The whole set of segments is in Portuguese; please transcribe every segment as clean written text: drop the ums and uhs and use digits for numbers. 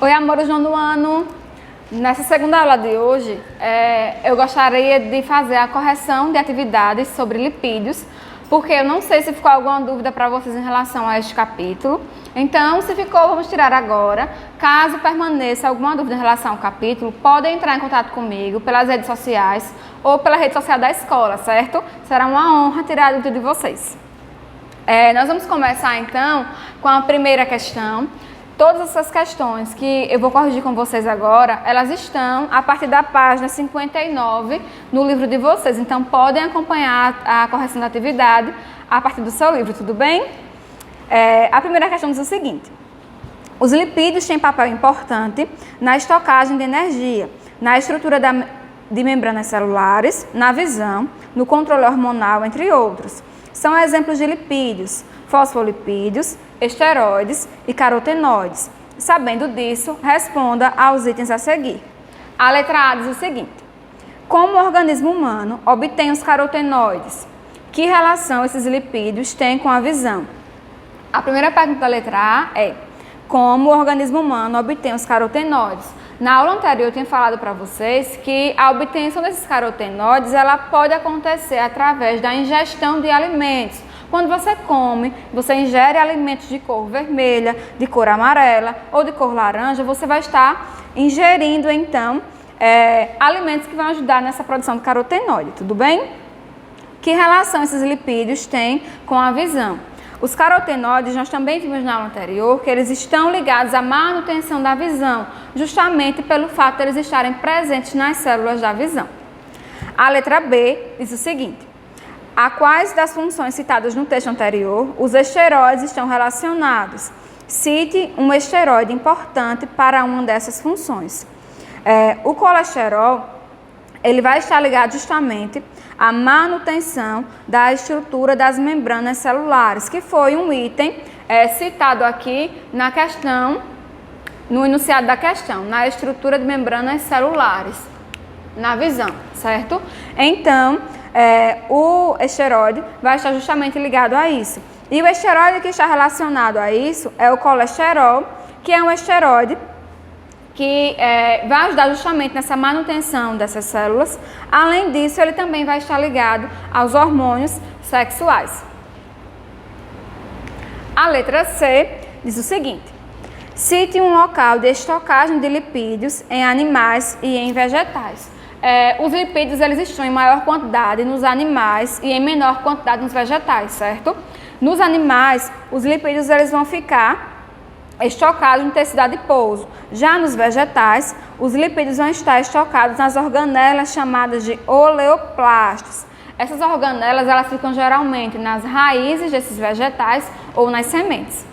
Oi, amores do ano! Nessa segunda aula de hoje, eu gostaria de fazer a correção de atividades sobre lipídios, porque eu não sei se ficou alguma dúvida para vocês em relação a este capítulo. Então, se ficou, vamos tirar agora. Caso permaneça alguma dúvida em relação ao capítulo, podem entrar em contato comigo pelas redes sociais ou pela rede social da escola, certo? Será uma honra tirar a dúvida de vocês. Nós vamos começar então com a primeira questão. Todas essas questões que eu vou corrigir com vocês agora, elas estão a partir da página 59 no livro de vocês. Então, podem acompanhar a correção da atividade a partir do seu livro, tudo bem? A primeira questão diz o seguinte: os lipídios têm papel importante na estocagem de energia, na estrutura de membranas celulares, na visão, no controle hormonal, entre outros. São exemplos de lipídios: fosfolipídios, esteroides e carotenoides. Sabendo disso, responda aos itens a seguir. A letra A diz o seguinte: como o organismo humano obtém os carotenoides? Que relação esses lipídios têm com a visão? A primeira pergunta da letra A é: como o organismo humano obtém os carotenoides? Na aula anterior eu tinha falado para vocês que a obtenção desses carotenoides ela pode acontecer através da ingestão de alimentos. Quando você come, você ingere alimentos de cor vermelha, de cor amarela ou de cor laranja, você vai estar ingerindo, então, alimentos que vão ajudar nessa produção de carotenoide, tudo bem? Que relação esses lipídios têm com a visão? Os carotenoides, nós também vimos na aula anterior, que eles estão ligados à manutenção da visão, justamente pelo fato de eles estarem presentes nas células da visão. A letra B diz o seguinte: a quais das funções citadas no texto anterior os esteroides estão relacionados? Cite um esteroide importante para uma dessas funções. O colesterol, ele vai estar ligado justamente à manutenção da estrutura das membranas celulares, que foi um item citado aqui na questão, no enunciado da questão, na estrutura de membranas celulares, na visão, certo? Então, o esteroide vai estar justamente ligado a isso. E o esteroide que está relacionado a isso é o colesterol, que é um esteroide que vai ajudar justamente nessa manutenção dessas células. Além disso, ele também vai estar ligado aos hormônios sexuais. A letra C diz o seguinte: cite um local de estocagem de lipídios em animais e em vegetais. Os lipídios eles estão em maior quantidade nos animais e em menor quantidade nos vegetais, certo? Nos animais, os lipídios eles vão ficar estocados no tecido adiposo. Já nos vegetais, os lipídios vão estar estocados nas organelas chamadas de oleoplastos. Essas organelas elas ficam geralmente nas raízes desses vegetais ou nas sementes.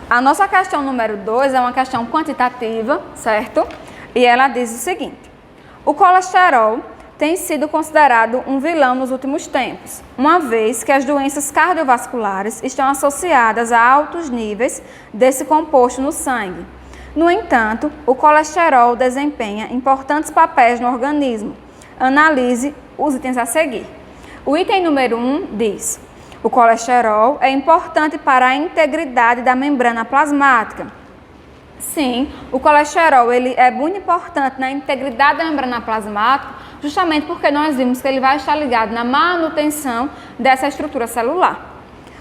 A nossa questão número 2 é uma questão quantitativa, certo? E ela diz o seguinte: o colesterol tem sido considerado um vilão nos últimos tempos, uma vez que as doenças cardiovasculares estão associadas a altos níveis desse composto no sangue. No entanto, o colesterol desempenha importantes papéis no organismo. Analise os itens a seguir. O item número 1 diz: o colesterol é importante para a integridade da membrana plasmática. Sim, o colesterol ele é muito importante na integridade da membrana plasmática, justamente porque nós vimos que ele vai estar ligado na manutenção dessa estrutura celular.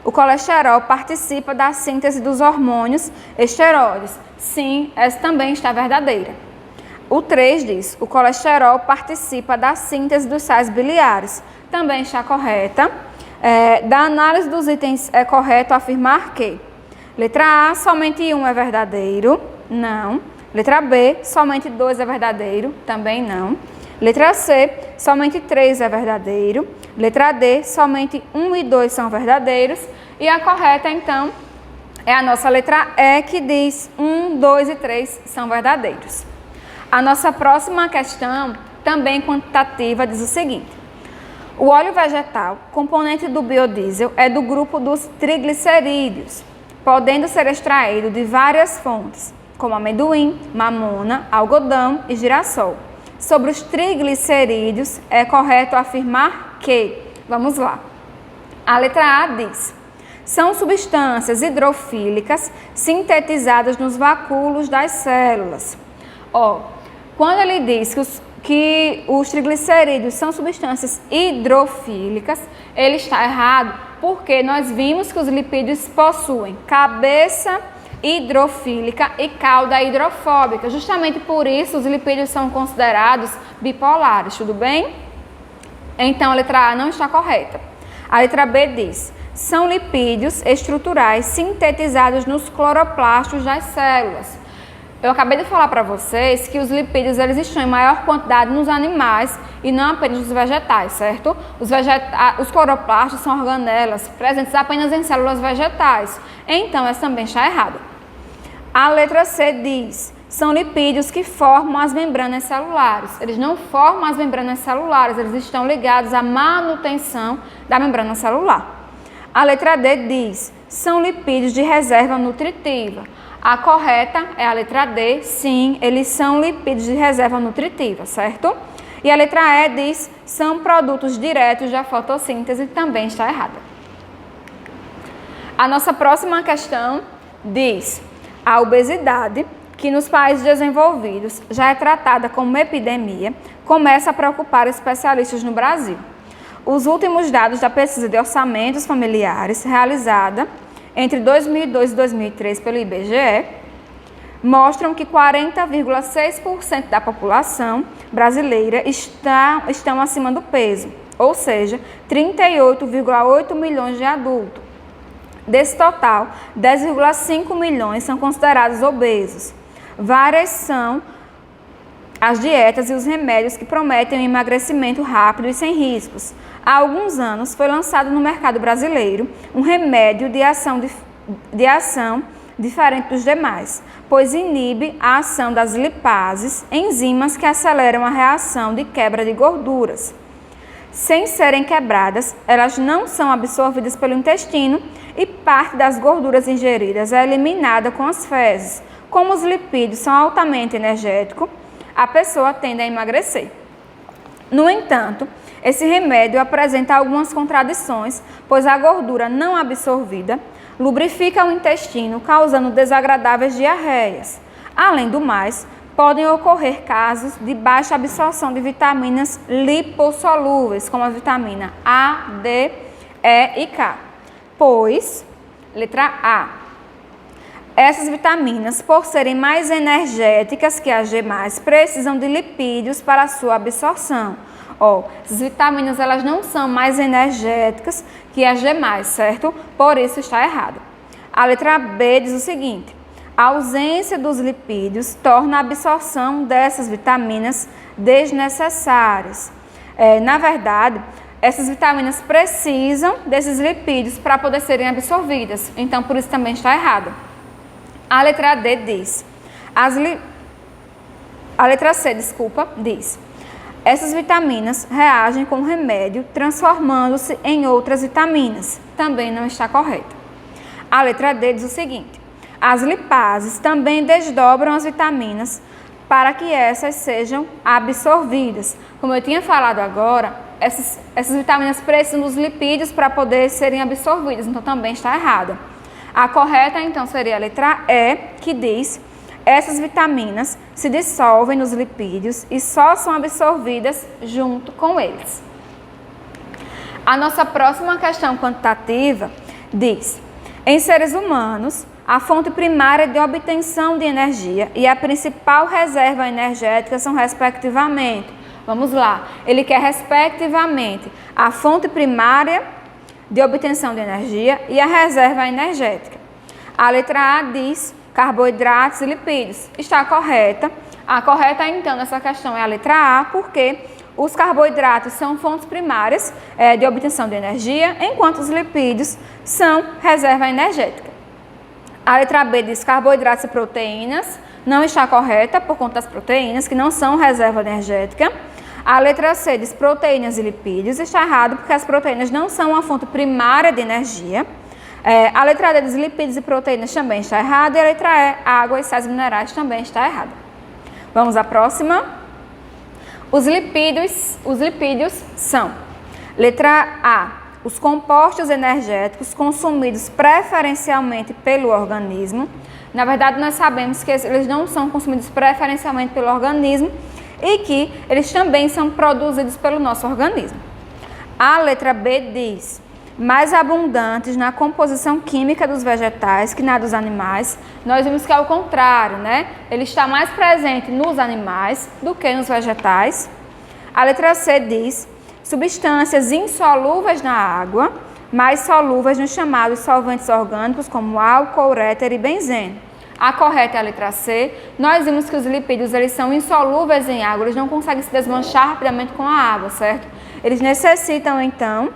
O colesterol participa da síntese dos hormônios esteroides. Sim, essa também está verdadeira. O 3 diz: o colesterol participa da síntese dos sais biliares. Também está correta. Da análise dos itens é correto afirmar que letra A, somente 1 é verdadeiro, não. Letra B, somente 2 é verdadeiro, também não. Letra C, somente 3 é verdadeiro. Letra D, somente 1 e 2 são verdadeiros. E a correta, então, é a nossa letra E, que diz 1, 2 e 3 são verdadeiros. A nossa próxima questão, também quantitativa, diz o seguinte: o óleo vegetal, componente do biodiesel, é do grupo dos triglicerídeos, podendo ser extraído de várias fontes, como amendoim, mamona, algodão e girassol. Sobre os triglicerídeos, é correto afirmar que, vamos lá, a letra A diz: são substâncias hidrofílicas sintetizadas nos vacúolos das células. Quando ele diz que os triglicerídeos são substâncias hidrofílicas, ele está errado, porque nós vimos que os lipídios possuem cabeça hidrofílica e cauda hidrofóbica. Justamente por isso os lipídios são considerados bipolares, tudo bem? Então a letra A não está correta. A letra B diz: são lipídios estruturais sintetizados nos cloroplastos das células. Eu acabei de falar para vocês que os lipídios eles estão em maior quantidade nos animais e não apenas nos vegetais, certo? Os cloroplastos são organelas presentes apenas em células vegetais. Então, essa também está errada. A letra C diz: são lipídios que formam as membranas celulares. Eles não formam as membranas celulares, eles estão ligados à manutenção da membrana celular. A letra D diz: são lipídios de reserva nutritiva. A correta é a letra D, sim, eles são lipídios de reserva nutritiva, certo? E a letra E diz: são produtos diretos da fotossíntese, também está errada. A nossa próxima questão diz: a obesidade, que nos países desenvolvidos já é tratada como uma epidemia, começa a preocupar especialistas no Brasil. Os últimos dados da pesquisa de orçamentos familiares, realizada entre 2002 e 2003 pelo IBGE, mostram que 40,6% da população brasileira estão acima do peso, ou seja, 38,8 milhões de adultos. Desse total, 10,5 milhões são considerados obesos. Várias são as dietas e os remédios que prometem um emagrecimento rápido e sem riscos. Há alguns anos foi lançado no mercado brasileiro um remédio de ação diferente dos demais, pois inibe a ação das lipases, enzimas que aceleram a reação de quebra de gorduras. Sem serem quebradas, elas não são absorvidas pelo intestino e parte das gorduras ingeridas é eliminada com as fezes. Como os lipídios são altamente energéticos, a pessoa tende a emagrecer. No entanto, esse remédio apresenta algumas contradições, pois a gordura não absorvida lubrifica o intestino, causando desagradáveis diarreias. Além do mais, podem ocorrer casos de baixa absorção de vitaminas lipossolúveis, como a vitamina A, D, E e K, pois, letra A, essas vitaminas, por serem mais energéticas que as demais, precisam de lipídios para a sua absorção. Essas vitaminas elas não são mais energéticas que as demais, certo? Por isso está errado. A letra B diz o seguinte: a ausência dos lipídios torna a absorção dessas vitaminas desnecessárias. Na verdade, essas vitaminas precisam desses lipídios para poder serem absorvidas. Então, por isso também está errado. A letra D diz: a letra C, diz: essas vitaminas reagem com o remédio, transformando-se em outras vitaminas. Também não está correta. A letra D diz o seguinte: as lipases também desdobram as vitaminas para que essas sejam absorvidas. Como eu tinha falado agora, essas vitaminas precisam dos lipídios para poder serem absorvidas, então também está errada. A correta, então, seria a letra E, que diz: essas vitaminas se dissolvem nos lipídios e só são absorvidas junto com eles. A nossa próxima questão quantitativa diz: em seres humanos, a fonte primária de obtenção de energia e a principal reserva energética são, respectivamente, vamos lá, ele quer respectivamente a fonte primária de obtenção de energia e a reserva energética. A letra A diz carboidratos e lipídios. Está correta. A correta, então, nessa questão é a letra A, porque os carboidratos são fontes primárias de obtenção de energia, enquanto os lipídios são reserva energética. A letra B diz carboidratos e proteínas. Não está correta, por conta das proteínas, que não são reserva energética. A letra C diz proteínas e lipídios. Está errado, porque as proteínas não são uma fonte primária de energia. A letra D diz lipídios e proteínas, também está errada. E a letra E, água e sais minerais, também está errada. Vamos à próxima. Os lipídios são: letra A, os compostos energéticos consumidos preferencialmente pelo organismo. Na verdade, nós sabemos que eles não são consumidos preferencialmente pelo organismo e que eles também são produzidos pelo nosso organismo. A letra B diz: mais abundantes na composição química dos vegetais que na dos animais. Nós vimos que é o contrário, né? Ele está mais presente nos animais do que nos vegetais. A letra C diz: substâncias insolúveis na água, mais solúveis nos chamados solventes orgânicos como álcool, ureter e benzeno. A correta é a letra C. Nós vimos que os lipídios eles são insolúveis em água, eles não conseguem se desmanchar rapidamente com a água, certo? Eles necessitam, então,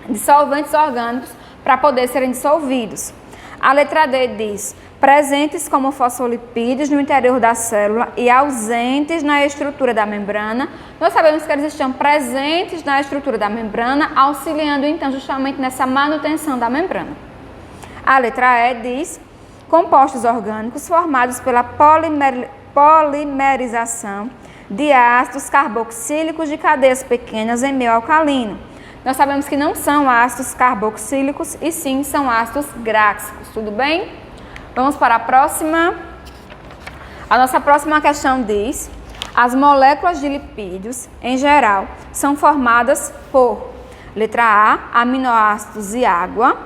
de solventes orgânicos para poder serem dissolvidos. A letra D diz: presentes como fosfolipídios no interior da célula e ausentes na estrutura da membrana. Nós sabemos que eles estão presentes na estrutura da membrana, auxiliando, então, justamente nessa manutenção da membrana. A letra E diz: compostos orgânicos formados pela polimerização de ácidos carboxílicos de cadeias pequenas em meio alcalino. Nós sabemos que não são ácidos carboxílicos e sim são ácidos gráxicos, tudo bem? Vamos para a próxima. A nossa próxima questão diz: as moléculas de lipídios, em geral, são formadas por letra A, aminoácidos e água.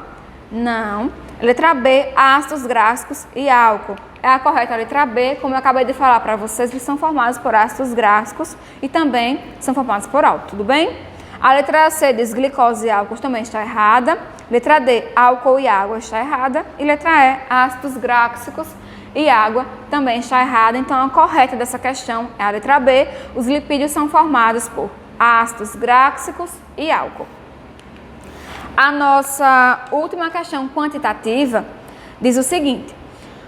Não. Letra B, ácidos gráficos e álcool. É a correta a letra B, como eu acabei de falar para vocês, eles são formados por ácidos gráficos e também são formados por álcool, tudo bem? A letra C diz glicose e álcool também está errada. Letra D, álcool e água está errada. E letra E, ácidos gráficos e água também está errada. Então a correta dessa questão é a letra B. Os lipídios são formados por ácidos gráficos e álcool. A nossa última questão quantitativa diz o seguinte: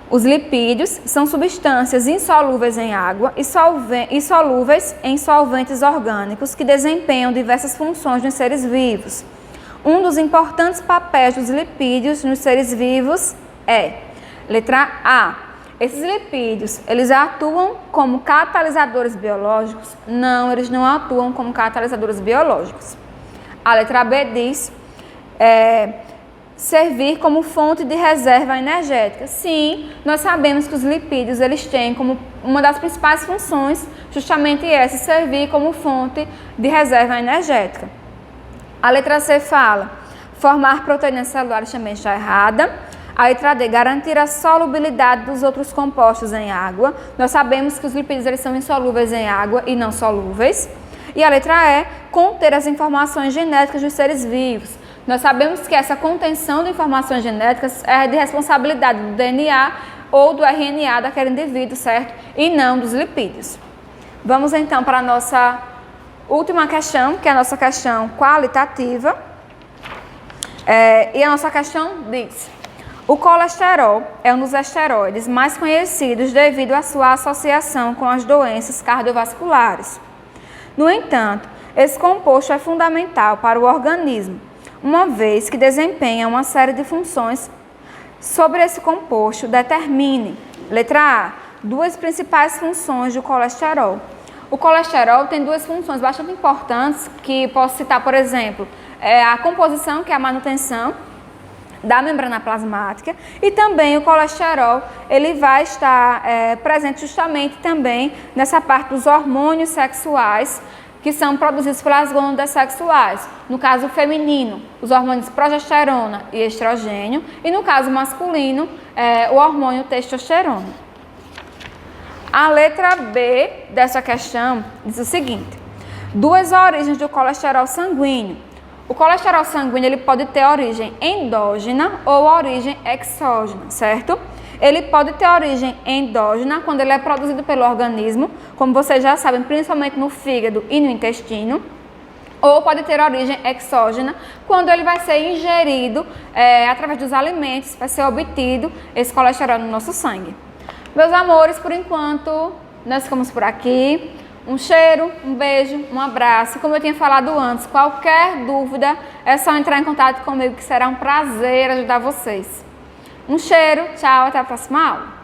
os lipídios são substâncias insolúveis em água e solúveis em solventes orgânicos que desempenham diversas funções nos seres vivos. Um dos importantes papéis dos lipídios nos seres vivos é, letra A, esses lipídios, eles atuam como catalisadores biológicos? Não, eles não atuam como catalisadores biológicos. A letra B diz: servir como fonte de reserva energética. Sim, nós sabemos que os lipídios eles têm como uma das principais funções justamente essa, servir como fonte de reserva energética. A letra C fala: formar proteínas celulares também está errada. A letra D, garantir a solubilidade dos outros compostos em água. Nós sabemos que os lipídios eles são insolúveis em água e não solúveis. E a letra E, conter as informações genéticas dos seres vivos. Nós sabemos que essa contenção de informações genéticas é de responsabilidade do DNA ou do RNA daquele indivíduo, certo? E não dos lipídios. Vamos então para a nossa última questão, que é a nossa questão qualitativa. E a nossa questão diz: o colesterol é um dos esteroides mais conhecidos devido à sua associação com as doenças cardiovasculares. No entanto, esse composto é fundamental para o organismo, uma vez que desempenha uma série de funções. Sobre esse composto, determine, letra A, duas principais funções do colesterol. O colesterol tem duas funções bastante importantes, que posso citar, por exemplo, a composição, que é a manutenção da membrana plasmática, e também o colesterol, ele vai estar presente justamente também nessa parte dos hormônios sexuais, que são produzidos pelas glândulas sexuais. No caso feminino, os hormônios progesterona e estrogênio, e no caso masculino, o hormônio testosterona. A letra B dessa questão diz o seguinte: duas origens do colesterol sanguíneo. O colesterol sanguíneo ele pode ter origem endógena ou origem exógena, certo? Ele pode ter origem endógena quando ele é produzido pelo organismo, como vocês já sabem, principalmente no fígado e no intestino. Ou pode ter origem exógena quando ele vai ser ingerido através dos alimentos, vai ser obtido esse colesterol no nosso sangue. Meus amores, por enquanto, nós ficamos por aqui. Um cheiro, um beijo, um abraço. Como eu tinha falado antes, qualquer dúvida é só entrar em contato comigo, que será um prazer ajudar vocês. Um cheiro, tchau, até a próxima aula.